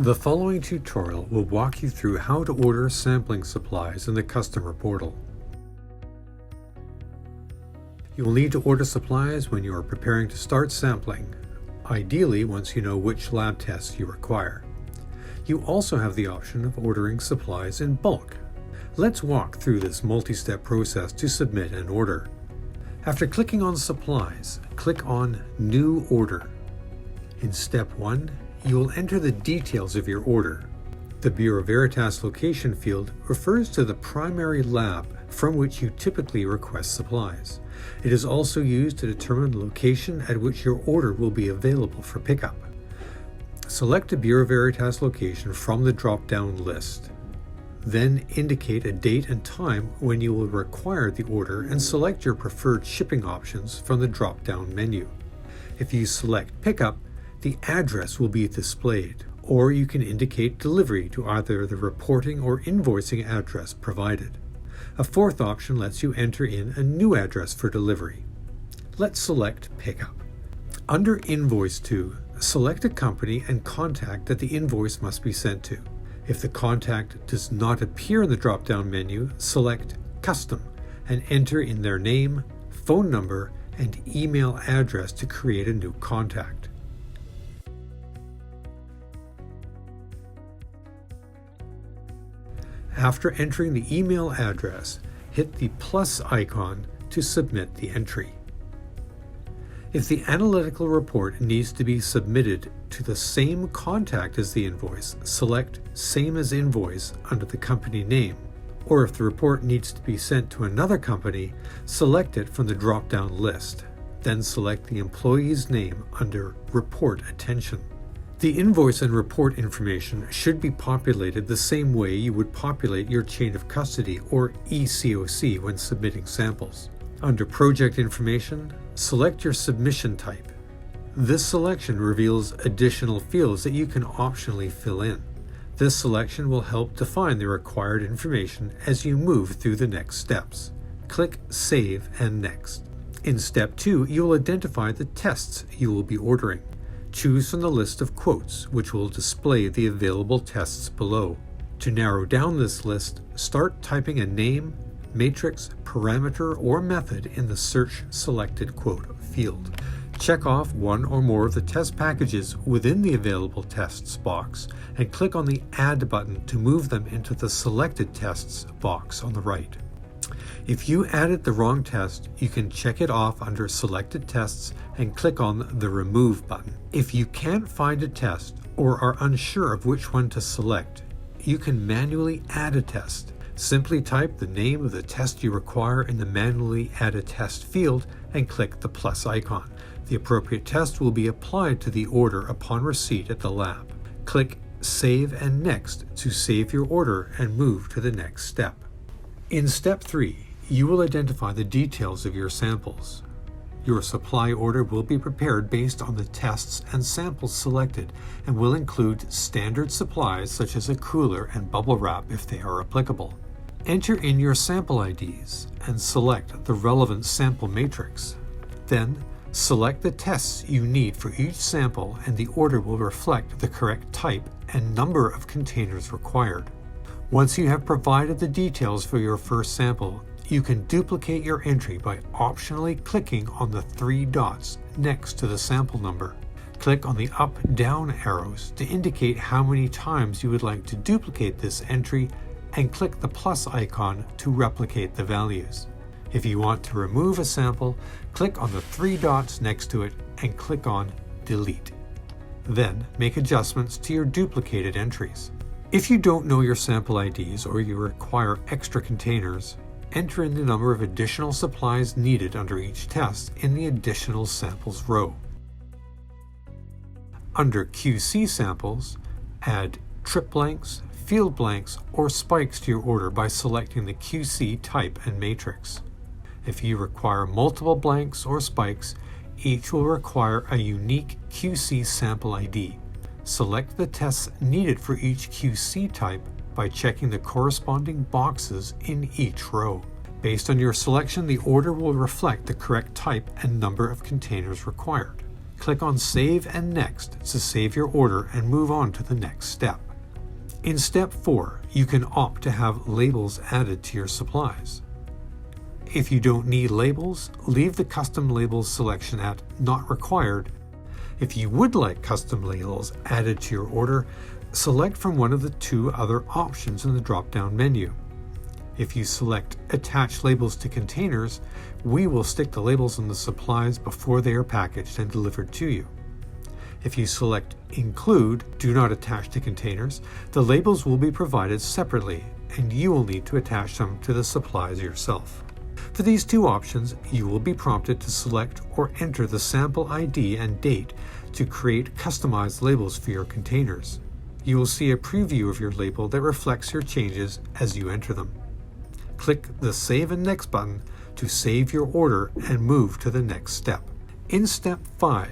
The following tutorial will walk you through how to order sampling supplies in the Customer Portal. You will need to order supplies when you are preparing to start sampling, ideally once you know which lab tests you require. You also have the option of ordering supplies in bulk. Let's walk through this multi-step process to submit an order. After clicking on Supplies, click on New Order. In Step 1, you will enter the details of your order. The Bureau Veritas location field refers to the primary lab from which you typically request supplies. It is also used to determine the location at which your order will be available for pickup. Select a Bureau Veritas location from the drop-down list. Then indicate a date and time when you will require the order and select your preferred shipping options from the drop-down menu. If you select Pickup, the address will be displayed, or you can indicate delivery to either the reporting or invoicing address provided. A fourth option lets you enter in a new address for delivery. Let's select Pickup. Under Invoice To, select a company and contact that the invoice must be sent to. If the contact does not appear in the drop-down menu, select Custom and enter in their name, phone number, and email address to create a new contact. After entering the email address, hit the plus icon to submit the entry. If the analytical report needs to be submitted to the same contact as the invoice, select Same as Invoice under the company name, or if the report needs to be sent to another company, select it from the drop-down list. Then select the employee's name under Report Attention. The invoice and report information should be populated the same way you would populate your chain of custody or ECOC when submitting samples. Under Project Information, select your submission type. This selection reveals additional fields that you can optionally fill in. This selection will help define the required information as you move through the next steps. Click Save and Next. In Step 2, you will identify the tests you will be ordering. Choose from the list of quotes, which will display the available tests below. To narrow down this list, start typing a name, matrix, parameter, or method in the Search Selected Quote field. Check off one or more of the test packages within the Available Tests box and click on the Add button to move them into the Selected Tests box on the right. If you added the wrong test, you can check it off under Selected Tests and click on the Remove button. If you can't find a test or are unsure of which one to select, you can manually add a test. Simply type the name of the test you require in the Manually Add a Test field and click the plus icon. The appropriate test will be applied to the order upon receipt at the lab. Click Save and Next to save your order and move to the next step. In Step 3, you will identify the details of your samples. Your supply order will be prepared based on the tests and samples selected and will include standard supplies such as a cooler and bubble wrap if they are applicable. Enter in your sample IDs and select the relevant sample matrix. Then, select the tests you need for each sample and the order will reflect the correct type and number of containers required. Once you have provided the details for your first sample, you can duplicate your entry by optionally clicking on the three dots next to the sample number. Click on the up-down arrows to indicate how many times you would like to duplicate this entry and click the plus icon to replicate the values. If you want to remove a sample, click on the three dots next to it and click on Delete. Then make adjustments to your duplicated entries. If you don't know your sample IDs or you require extra containers, enter in the number of additional supplies needed under each test in the Additional Samples row. Under QC Samples, add trip blanks, field blanks, or spikes to your order by selecting the QC type and matrix. If you require multiple blanks or spikes, each will require a unique QC sample ID. Select the tests needed for each QC type by checking the corresponding boxes in each row. Based on your selection, the order will reflect the correct type and number of containers required. click on Save and Next to save your order and move on to the next step. In step 4, you can opt to have labels added to your supplies. If you don't need labels, leave the custom labels selection at Not Required. If you would like custom labels added to your order, select from one of the 2 other options in the drop-down menu. If you select Attach Labels to Containers, we will stick the labels on the supplies before they are packaged and delivered to you. If you select Include, Do Not Attach to Containers, the labels will be provided separately, and you will need to attach them to the supplies yourself. For these 2 options, you will be prompted to select or enter the sample ID and date to create customized labels for your containers. You will see a preview of your label that reflects your changes as you enter them. Click the Save and Next button to save your order and move to the next step. In step 5,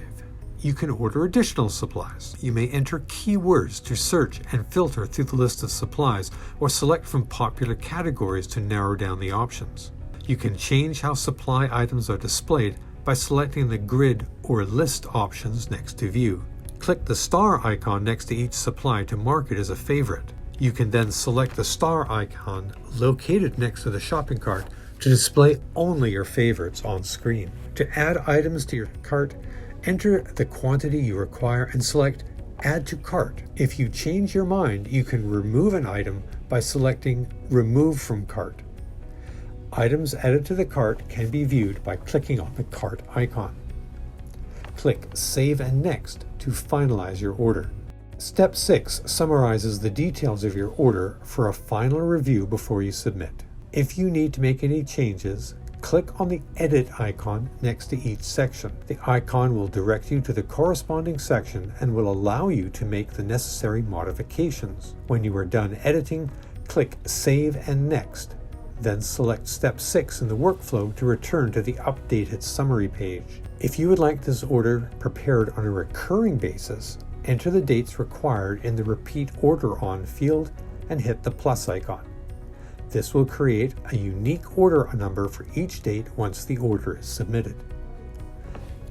you can order additional supplies. You may enter keywords to search and filter through the list of supplies, or select from popular categories to narrow down the options. You can change how supply items are displayed by selecting the grid or list options next to View. Click the star icon next to each supply to mark it as a favorite. You can then select the star icon located next to the shopping cart to display only your favorites on screen. To add items to your cart, enter the quantity you require and select Add to Cart. If you change your mind, you can remove an item by selecting Remove from Cart. Items added to the cart can be viewed by clicking on the cart icon. Click Save and Next to finalize your order. Step 6 summarizes the details of your order for a final review before you submit. If you need to make any changes, click on the Edit icon next to each section. The icon will direct you to the corresponding section and will allow you to make the necessary modifications. When you are done editing, click Save and Next. Then select Step 6 in the workflow to return to the updated summary page. If you would like this order prepared on a recurring basis, enter the dates required in the Repeat Order On field and hit the plus icon. This will create a unique order number for each date once the order is submitted.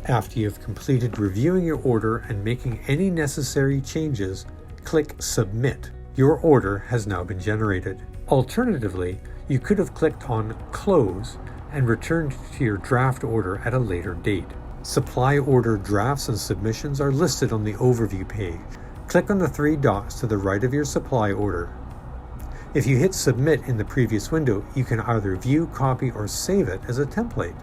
After you have completed reviewing your order and making any necessary changes, click Submit. Your order has now been generated. Alternatively, you could have clicked on Close and returned to your draft order at a later date. Supply order drafts and submissions are listed on the Overview page. Click on the 3 dots to the right of your supply order. If you hit Submit in the previous window, you can either view, copy, or save it as a template.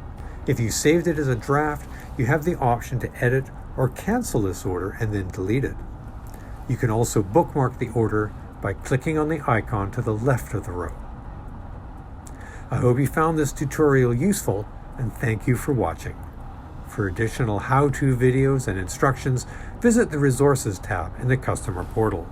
If you saved it as a draft, you have the option to edit or cancel this order and then delete it. You can also bookmark the order by clicking on the icon to the left of the row. I hope you found this tutorial useful, and thank you for watching. For additional how-to videos and instructions, visit the Resources tab in the Customer Portal.